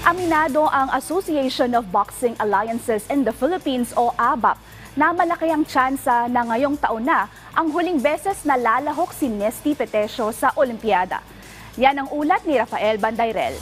Aminado ang Association of Boxing Alliances in the Philippines o ABAP na malaki ang tsansa na ngayong taon na ang huling beses na lalahok si Nesty Petesio sa Olimpiada. Yan ang ulat ni Rafael Bandayrel.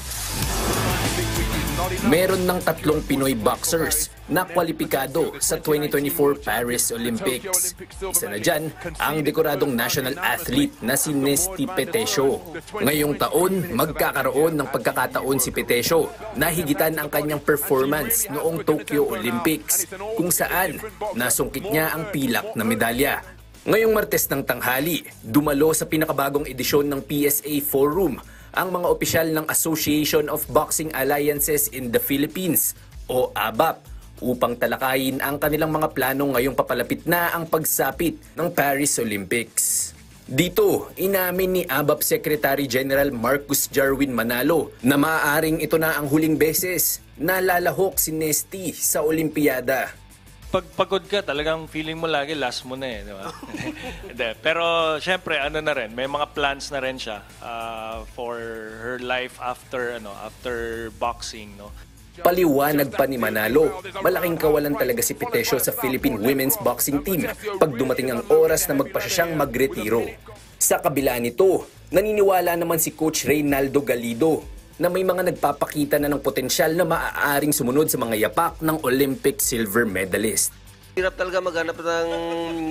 Meron ng 3 Pinoy boxers na kwalipikado sa 2024 Paris Olympics. Isa na dyan ang dekoradong national athlete na si Nesty Petesio. Ngayong taon, magkakaroon ng pagkakataon si Petesio na higitan ang kanyang performance noong Tokyo Olympics, kung saan nasungkit niya ang pilak na medalya. Ngayong Martes ng tanghali, dumalo sa pinakabagong edisyon ng PSA Forum ang mga opisyal ng Association of Boxing Alliances in the Philippines o ABAP upang talakayin ang kanilang mga plano ngayong papalapit na ang pagsapit ng Paris Olympics. Dito, inamin ni ABAP Secretary General Marcus Jarwin Manalo na maaaring ito na ang huling beses na lalahok si Nesty sa Olimpiada. Pag pagod ka, talagang feeling mo lagi last mo na di ba? Pero syempre, na rin, may mga plans na rin siya for her life after boxing, no. Paliwanag pa ni Manalo, malaking kawalan talaga si Petesio sa Philippine Women's Boxing Team pag dumating ang oras na magpasya siyang magretiro. Sa kabila nito, naniniwala naman si Coach Reynaldo Galido na may mga nagpapakita na ng potensyal na maaaring sumunod sa mga yapak ng Olympic silver medalist. Hirap talaga maghanap ng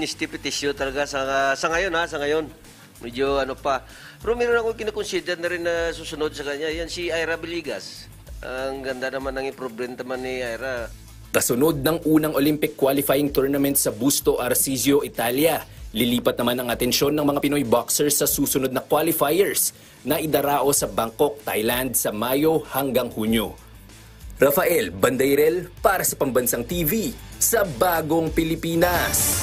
Nesty Petesio talaga sa ngayon sa ngayon. Medyo pa. Pero meron akong kinakonsider na rin na susunod sa kanya. Yan si Ira Biligas. Ang ganda naman ng improvement naman ni Ira. Kasunod ng unang Olympic qualifying tournament sa Busto Arsizio, Italia, lilipat naman ang atensyon ng mga Pinoy boxers sa susunod na qualifiers na idarao sa Bangkok, Thailand sa Mayo hanggang Hunyo. Rafael Bandayrel para sa Pambansang TV sa Bagong Pilipinas.